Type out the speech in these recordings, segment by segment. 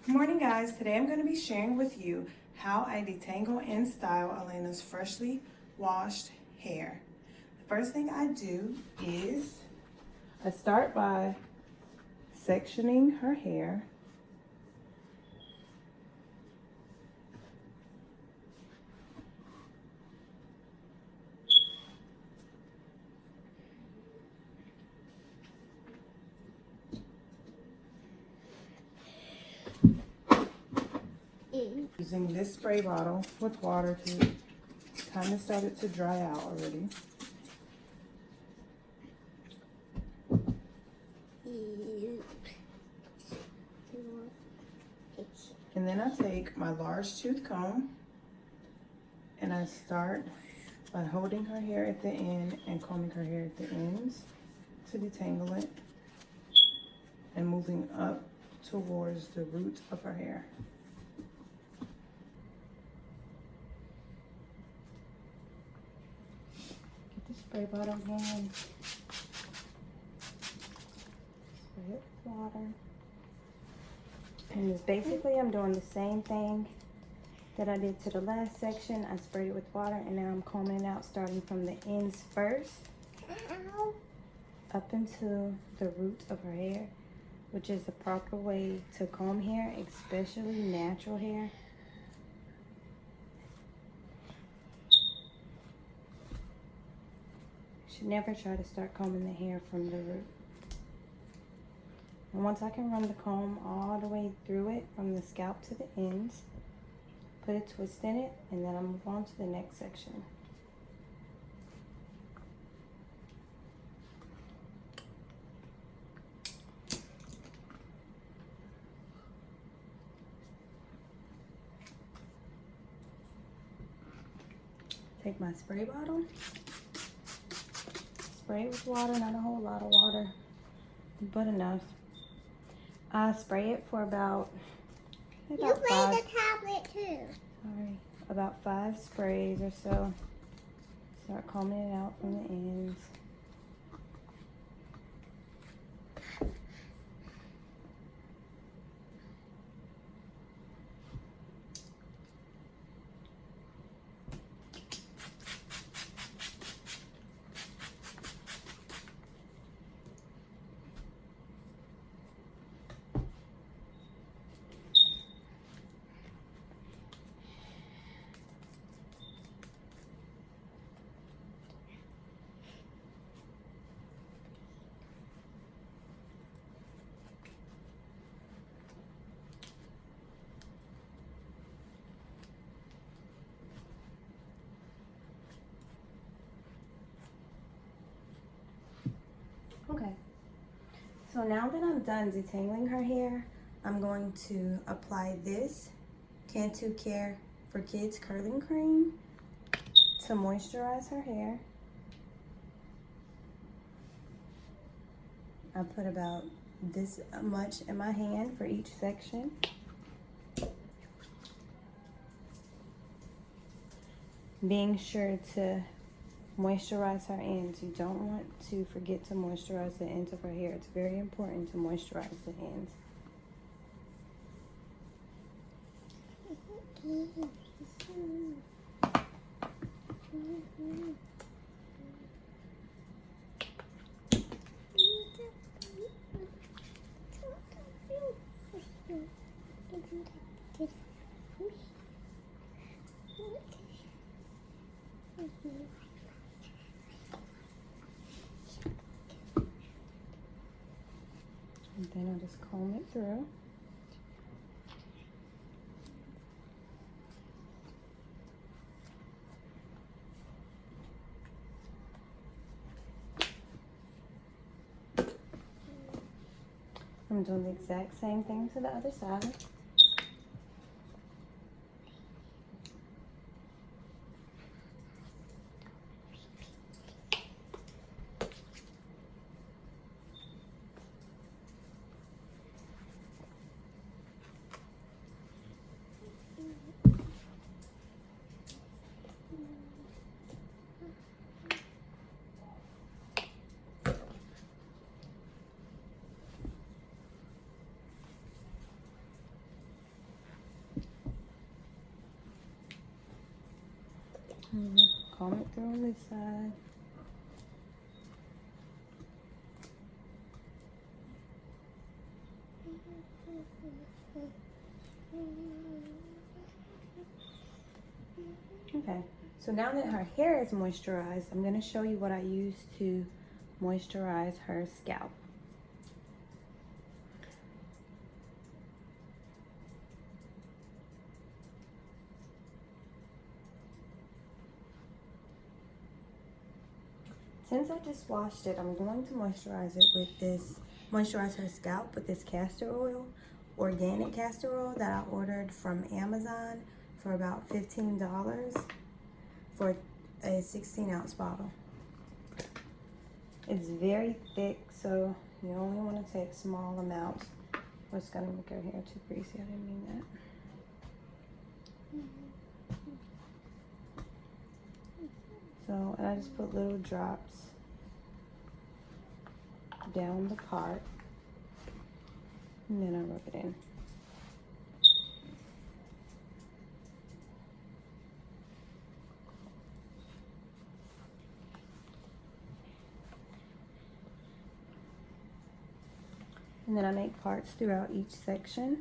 Good morning, guys. Today I'm going to be sharing with you how I detangle and style Alaina's freshly washed hair. The first thing I do is I start by sectioning her hair. Using this spray bottle with water to kind of started to dry out already. And then I take my large tooth comb and I start by holding her hair at the end and combing her hair at the ends to detangle it and moving up towards the root of her hair. Get the spray bottle again. Spray it with water. And it's basically I'm doing the same thing that I did to the last section. I sprayed it with water and now I'm combing it out starting from the ends first up into the root of her hair, which is the proper way to comb hair, especially natural hair. You should never try to start combing the hair from the root. And once I can run the comb all the way through it from the scalp to the ends, put a twist in it, and then I'll move on to the next section. Take my spray bottle, spray it with water, not a whole lot of water, but enough. I spray it for about You made the tablet too. Sorry, about 5 sprays or so. Start combing it out from the ends. Okay, so now that I'm done detangling her hair, I'm going to apply this Cantu Care for Kids curling cream to moisturize her hair. I put about this much in my hand for each section. Being sure to moisturize her ends. You don't want to forget to moisturize the ends of her hair. It's very important to moisturize the ends. And then I'll just comb it through. I'm doing the exact same thing to the other side. Comb it through on this side. Okay, so now that her hair is moisturized, I'm going to show you what I use to moisturize her scalp. Since I just washed it, I'm going to moisturize her scalp with this castor oil, organic castor oil that I ordered from Amazon for about $15 for a 16-ounce bottle. It's very thick, so you only want to take small amounts. Or it's gonna make her hair too greasy. I didn't mean that. So, and I just put little drops down the part, and then I rub it in. And then I make parts throughout each section.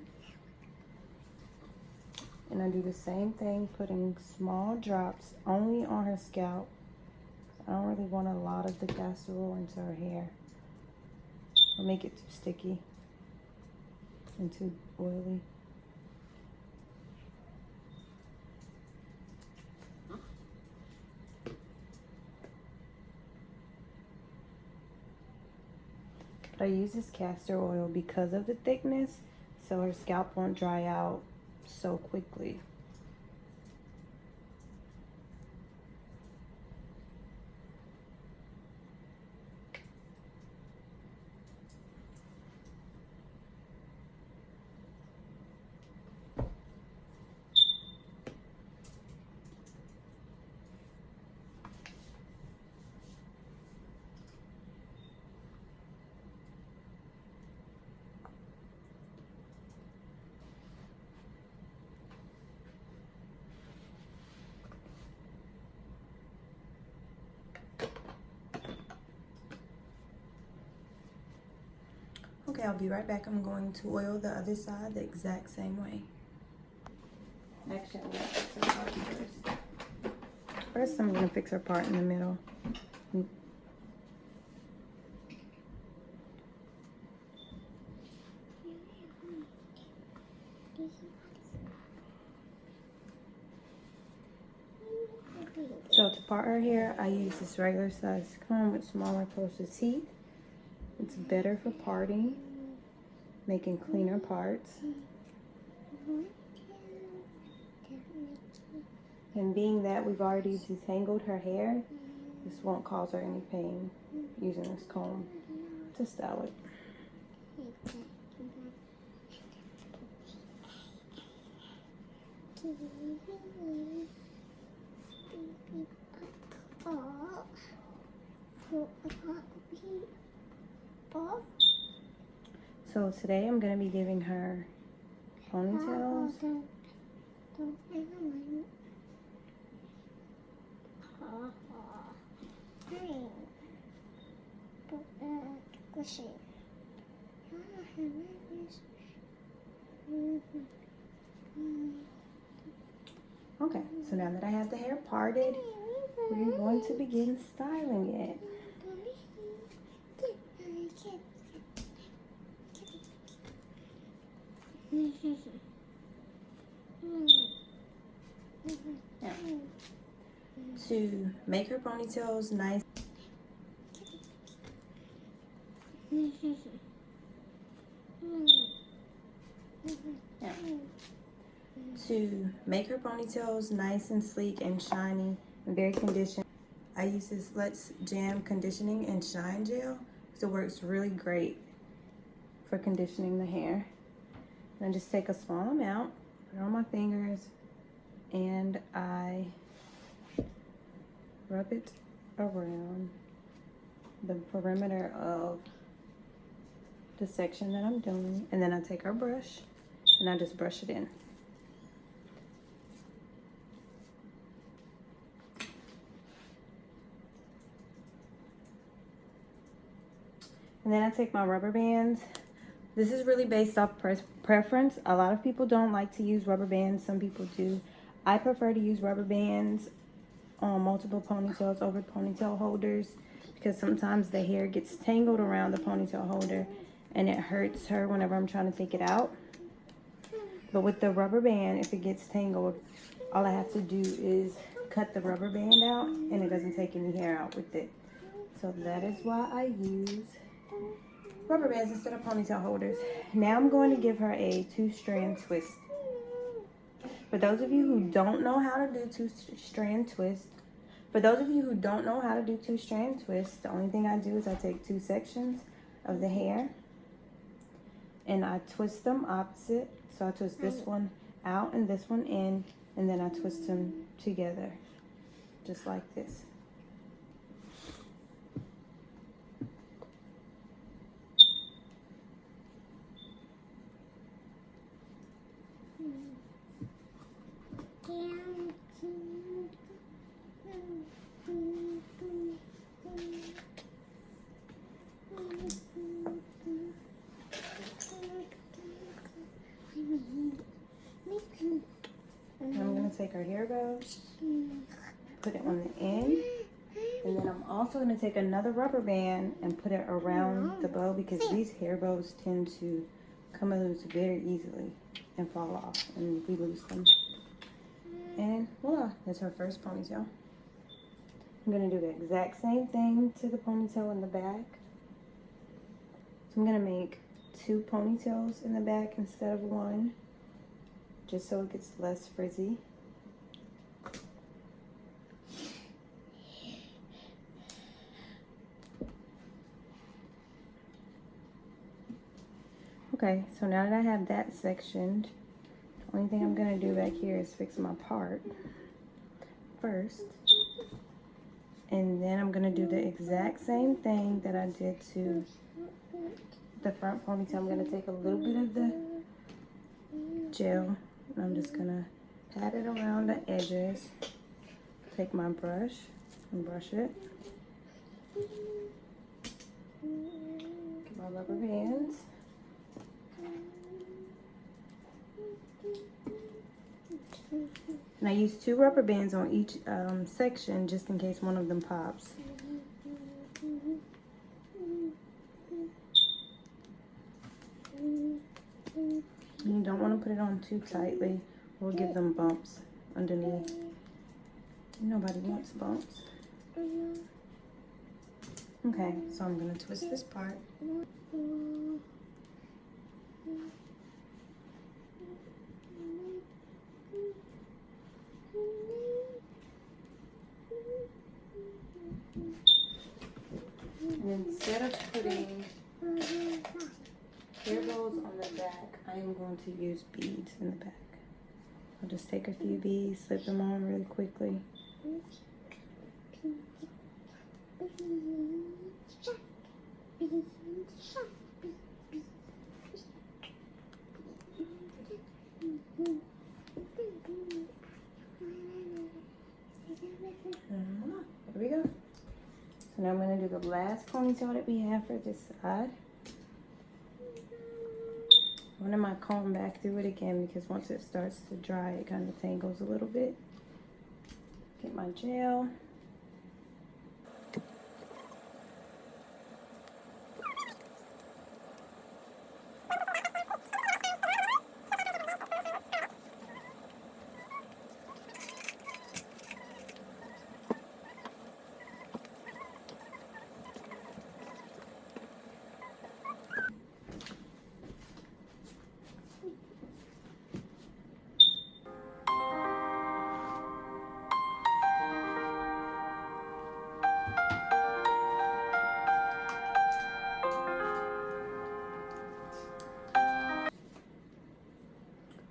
And I do the same thing, putting small drops only on her scalp. I don't really want a lot of the castor oil into her hair, or make it too sticky and too oily. But I use this castor oil because of the thickness, so her scalp won't dry out so quickly. Okay, I'll be right back. I'm going to oil the other side the exact same way. Actually, I'm gonna fix her part first. First, I'm gonna fix her part in the middle. So to part her hair, I use this regular size comb with smaller closer teeth. It's better for parting, making cleaner parts. And being that we've already detangled her hair, this won't cause her any pain using this comb to style it. So today I'm going to be giving her ponytails. Okay, so now that I have the hair parted, we're going to begin styling it. Now, to make her ponytails nice, nice and sleek and shiny and very conditioned, I use this Let's Jam Conditioning and Shine Gel because it works really great for conditioning the hair. And I just take a small amount, put it on my fingers, and I rub it around the perimeter of the section that I'm doing, and then I take our brush and I just brush it in. And then I take my rubber bands. This is really based off preference. A lot of people don't like to use rubber bands. Some people do. I prefer to use rubber bands on multiple ponytails over ponytail holders because sometimes the hair gets tangled around the ponytail holder and it hurts her whenever I'm trying to take it out. But with the rubber band, if it gets tangled, all I have to do is cut the rubber band out and it doesn't take any hair out with it. So that is why I use rubber bands instead of ponytail holders. Now I'm going to give her a 2-strand twist. For those of you who don't know how to do 2-strand twist, the only thing I do is I take 2 sections of the hair and I twist them opposite. So I twist this one out and this one in, and then I twist them together, just like this. I'm going to take her hair bow, put it on the end, and then I'm also going to take another rubber band and put it around the bow because these hair bows tend to come loose very easily and fall off, and we lose them. And voila, that's her first ponytail. I'm going to do the exact same thing to the ponytail in the back. So I'm going to make 2 ponytails in the back instead of 1, just so it gets less frizzy. Okay, so now that I have that sectioned, the only thing I'm gonna do back here is fix my part first. And then I'm gonna do the exact same thing that I did to the front ponytail. I'm gonna take a little bit of the gel and I'm just gonna pat it around the edges. Take my brush and brush it. Get my rubber bands. And I use 2 rubber bands on each section just in case one of them pops. You don't want to put it on too tightly or give them bumps underneath. Nobody wants bumps. Okay, so I'm going to twist this part. And instead of putting hair bows on the back, I am going to use beads in the back. I'll just take a few beads, slip them on really quickly. There we go. So now I'm going to do the last ponytail that we have for this side. I'm running my comb back through it again because once it starts to dry, it kind of tangles a little bit. Get my gel.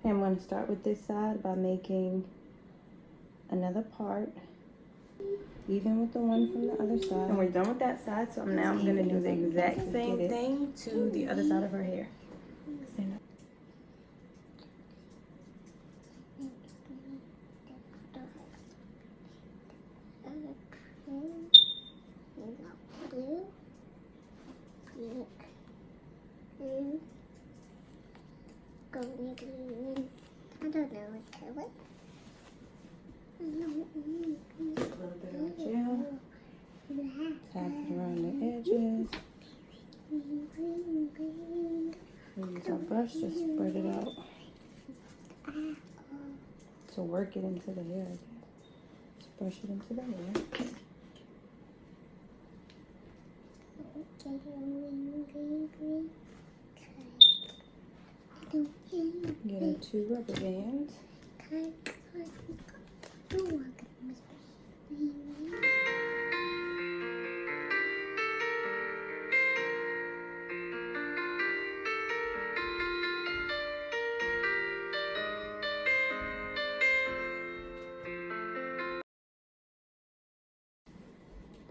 I'm going to start with this side by making another part, even with the one from the other side. And we're done with that side, so now I'm going to do the exact same thing to the other side of her hair. Stand up. Blue. blue. Golden green. I don't know what color. A little bit of gel. Tap it around the edges. We use our brush to spread it out. To work it into the hair. Just brush it into the hair. Get our 2 rubber bands.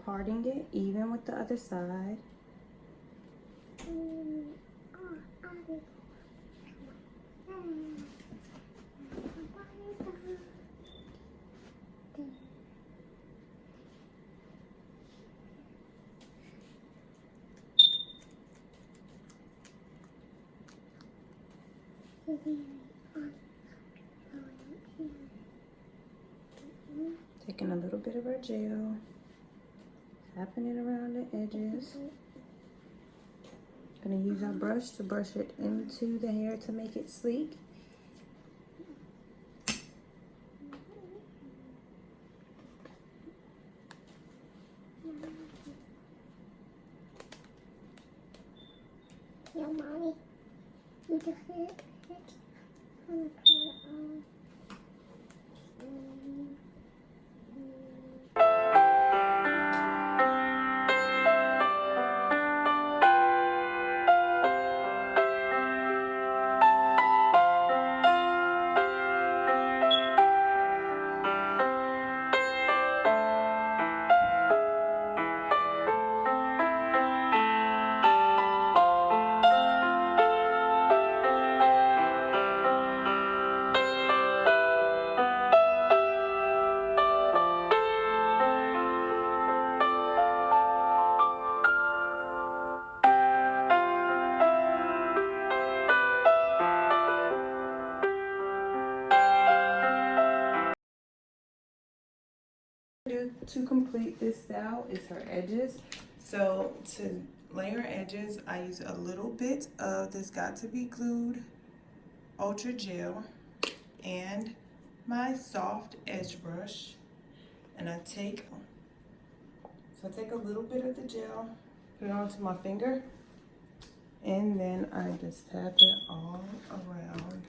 Parting it even with the other side. Taking a little bit of our gel, tapping it around the edges. Gonna use our brush to brush it into the hair to make it sleek. Yeah, Mommy, you just hit. I'm gonna put it on. To complete this style is her edges. So to lay her edges, I use a little bit of this Got To Be Glued Ultra Gel and my soft edge brush, and I take a little bit of the gel, put it onto my finger, and then I just tap it all around.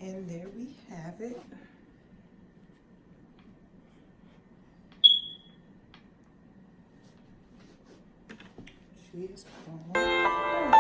And there we have it. She is all done.